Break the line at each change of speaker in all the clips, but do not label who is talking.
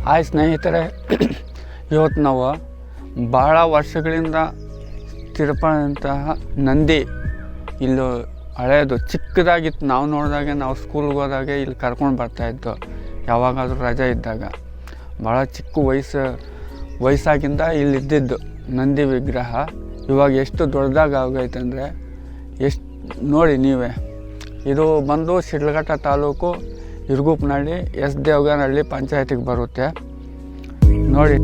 Hi ಸ್ನೇಹಿತರೆ, ಇವತ್ತು ನಾವು ಭಾಳ ವರ್ಷಗಳಿಂದ ಸ್ಥಿರಪಡಿದಂತಹ ನಂದಿ ಇಲ್ಲಿ ಹಳೆಯದು ಚಿಕ್ಕದಾಗಿತ್ತು. ನಾವು ನೋಡಿದಾಗೆ ನಾವು ಸ್ಕೂಲ್ಗೆ ಹೋದಾಗೆ ಇಲ್ಲಿ ಕರ್ಕೊಂಡು ಬರ್ತಾಯಿದ್ದು ಯಾವಾಗಾದರೂ ರಜೆ ಇದ್ದಾಗ. ಭಾಳ ಚಿಕ್ಕ ವಯಸ್ಸಾಗಿಂದ ಇಲ್ಲಿದ್ದಿದ್ದು ನಂದಿ ವಿಗ್ರಹ ಇವಾಗ ಎಷ್ಟು ದೊಡ್ಡದಾಗಿ ಆಗೈತೆ ಅಂದರೆ ಎಷ್ಟು ನೋಡಿ ನೀವೇ. ಇದು ಬಂದು ಶಿಡ್ಲಘಟ್ಟ ತಾಲೂಕು ಇರ್ಗುಪ್ನಹಳ್ಳಿ ಎಸ್ ದೇವಗನಹಳ್ಳಿ ಪಂಚಾಯತಿಗೆ ಬರುತ್ತೆ ನೋಡಿ.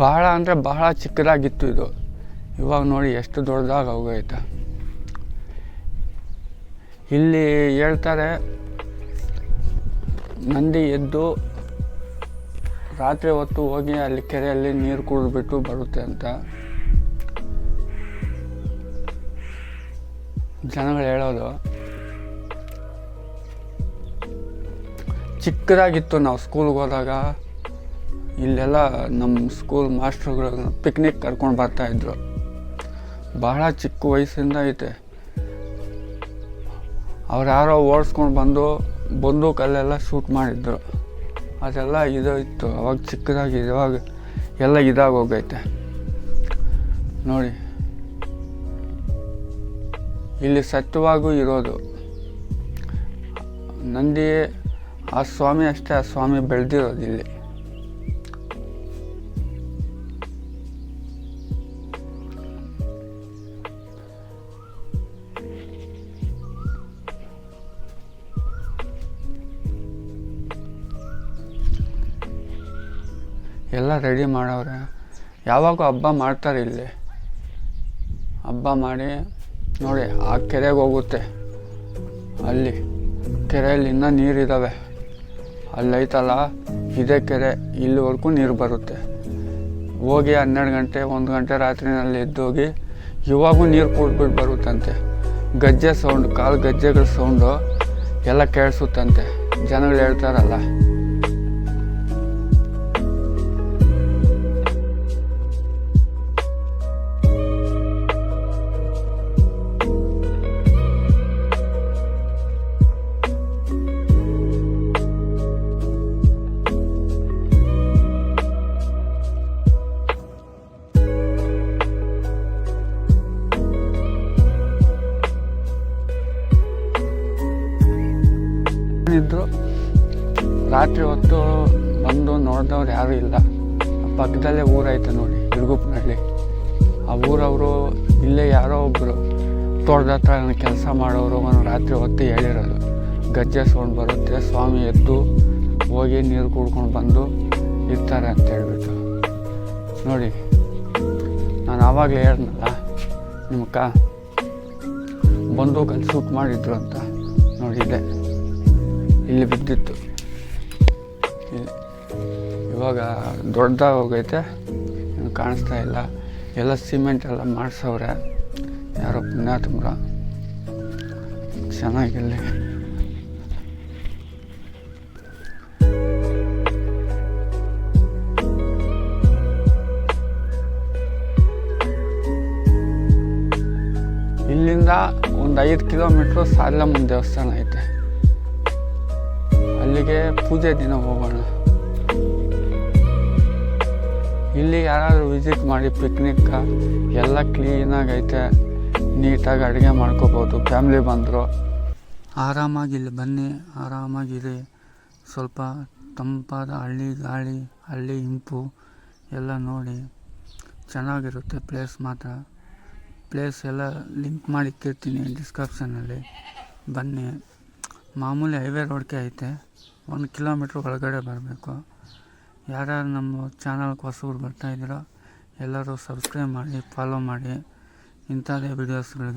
ಭಾಳ ಅಂದರೆ ಭಾಳ ಚಿಕ್ಕದಾಗಿತ್ತು ಇದು. ಇವಾಗ ನೋಡಿ ಎಷ್ಟು ದೊಡ್ಡದಾಗಿ ಹೋಗೈತೆ. ಇಲ್ಲಿ ಹೇಳ್ತಾರೆ ನಂದಿ ಎದ್ದು ರಾತ್ರಿ ಹೊತ್ತು ಹೋಗಿ ಅಲ್ಲಿ ಕೆರೆಯಲ್ಲಿ ನೀರು ಕುಡಿದ್ಬಿಟ್ಟು ಬರುತ್ತೆ ಅಂತ ಜನಗಳು ಹೇಳೋದು. ಚಿಕ್ಕದಾಗಿತ್ತು. ನಾವು ಸ್ಕೂಲ್ಗೆ ಹೋದಾಗ ಇಲ್ಲೆಲ್ಲ ನಮ್ಮ ಸ್ಕೂಲ್ ಮಾಸ್ಟ್ರುಗಳು ಪಿಕ್ನಿಕ್ ಕರ್ಕೊಂಡು ಬರ್ತಾಯಿದ್ರು. ಭಾಳ ಚಿಕ್ಕ ವಯಸ್ಸಿಂದ ಐತೆ. ಅವ್ರು ಯಾರೋ ಓಡಿಸ್ಕೊಂಡು ಬಂದು ಬಂದೂಕಲ್ಲೆಲ್ಲ ಶೂಟ್ ಮಾಡಿದ್ರು. ಅದೆಲ್ಲ ಇದು ಇತ್ತು ಅವಾಗ ಚಿಕ್ಕದಾಗಿ. ಇವಾಗ ಎಲ್ಲ ಇದಾಗೋಗೈತೆ ನೋಡಿ. ಇಲ್ಲಿ ಸತ್ಯವಾಗೂ ಇರೋದು ನಂದಿ ಆ ಸ್ವಾಮಿ ಅಷ್ಟೇ. ಆ ಸ್ವಾಮಿ ಬೆಳೆದಿರೋದು ಇಲ್ಲಿ. ಎಲ್ಲ ರೆಡಿ ಮಾಡವ್ರೆ. ಯಾವಾಗೂ ಹಬ್ಬ ಮಾಡ್ತಾರೆ ಇಲ್ಲಿ. ಹಬ್ಬ ಮಾಡಿ ನೋಡಿ ಆ ಕೆರೆಗೆ ಹೋಗುತ್ತೆ. ಅಲ್ಲಿ ಕೆರೆಯಲ್ಲಿ ಇನ್ನೂ ನೀರಿದ್ದಾವೆ. ಅಲ್ಲೈತಲ್ಲ ಇದೇ ಕೆರೆ, ಇಲ್ಲಿವರೆಗೂ ನೀರು ಬರುತ್ತೆ. ಹೋಗಿ 12 ಗಂಟೆ 1 ಗಂಟೆ ರಾತ್ರಿನಲ್ಲಿ ಎದ್ದೋಗಿ ಇವಾಗೂ ನೀರು ಕುಡಿದ್ಬಿಟ್ಟು ಬರುತ್ತಂತೆ. ಗಜ್ಜೆ ಸೌಂಡು, ಕಾಲು ಗಜ್ಜೆಗಳ ಸೌಂಡು ಎಲ್ಲ ಕೇಳಿಸುತ್ತಂತೆ. ಜನಗಳು ಹೇಳ್ತಾರಲ್ಲ. ಇದ್ರು ರಾತ್ರಿ ಹೊತ್ತು ಬಂದು ನೋಡಿದವ್ರು ಯಾರೂ ಇಲ್ಲ. ಪಕ್ಕದಲ್ಲೇ ಊರೈತೆ ನೋಡಿ ಇರ್ಗುಪ್ನಹಳ್ಳಿ. ಆ ಊರವರು ಇಲ್ಲೇ ಯಾರೋ ಒಬ್ಬರು ತೋಟದ ಹತ್ರ ಕೆಲಸ ಮಾಡೋರು ಒಂದು ರಾತ್ರಿ ಹೊತ್ತು ಹೇಳಿರೋದು. ಗಜ್ಜೆ ಸೌಂಡ್ ಬರುತ್ತೆ, ಸ್ವಾಮಿ ಎದ್ದು ಹೋಗಿ ನೀರು ಕುಡ್ಕೊಂಡು ಬಂದು ಇರ್ತಾರೆ ಅಂತ ಹೇಳ್ಬಿಟ್ಟು ನೋಡಿ. ನಾನು ಆವಾಗಲೇ ಹೇಳಿದ್ನಲ್ಲ ನಿಮ್ಗೆ ಬಂದೂಕಲ್ಲಿ ಶೂಟ್ ಮಾಡಿದ್ರು ಅಂತ ನೋಡಿ. ಇದೆ ಇಲ್ಲಿ ಬಿದ್ದಿತ್ತು. ಇವಾಗ ದೊಡ್ಡದಾಗಿ ಹೋಗೈತೆ, ಏನು ಕಾಣಿಸ್ತಾ ಇಲ್ಲ. ಎಲ್ಲ ಸಿಮೆಂಟ್ ಎಲ್ಲ ಮಾಡಿಸವ್ರೆ ಯಾರೋ ಪುಣ್ಯಾತ್ಮರ. ಚೆನ್ನಾಗಿಲ್ಲಿ ಇಲ್ಲಿಂದ ಒಂದು 5 ಕಿಲೋಮೀಟ್ರು ಸಾಲಮ್ಮನ ದೇವಸ್ಥಾನ ಐತೆ. ಅಲ್ಲಿಗೆ ಪೂಜೆ ದಿನ ಹೋಗೋಣ. ಇಲ್ಲಿ ಯಾರಾದರೂ ವಿಸಿಟ್ ಮಾಡಿ ಪಿಕ್ನಿಕ್ ಎಲ್ಲ ಕ್ಲೀನಾಗೈತೆ. ನೀಟಾಗಿ ಅಡುಗೆ ಮಾಡ್ಕೋಬೋದು. ಫ್ಯಾಮ್ಲಿ ಬಂದರು ಆರಾಮಾಗಿ ಇಲ್ಲಿ ಬನ್ನಿ, ಆರಾಮಾಗಿರಿ. ಸ್ವಲ್ಪ ತಂಪಾದ ಹಳ್ಳಿ ಗಾಳಿ, ಹಳ್ಳಿ ಇಂಪು ಎಲ್ಲ ನೋಡಿ ಚೆನ್ನಾಗಿರುತ್ತೆ ಪ್ಲೇಸ್ ಮಾತ್ರ. ಪ್ಲೇಸ್ ಎಲ್ಲ ಲಿಂಕ್ ಮಾಡಿ ಇಕ್ಕಿರ್ತೀನಿ ಡಿಸ್ಕ್ರಿಪ್ಷನಲ್ಲಿ, ಬನ್ನಿ. ಮಾಮೂಲಿ ಹೈವೇ ರೋಡ್ಗೆ ಐತೆ, 1 ಕಿಲೋಮೀಟ್ರ್ ಒಳಗಡೆ ಬರಬೇಕು. ಯಾರ್ಯಾರು ನಮ್ಮ ಚಾನಲ್ಗೆ ಹೊಸಬ್ರು ಬರ್ತಾಯಿದ್ದೀರೋ ಎಲ್ಲರೂ ಸಬ್ಸ್ಕ್ರೈಬ್ ಮಾಡಿ, ಫಾಲೋ ಮಾಡಿ. ಇಂಥದ್ದೇ ವೀಡಿಯೋಸ್ಗಳಿಗೆ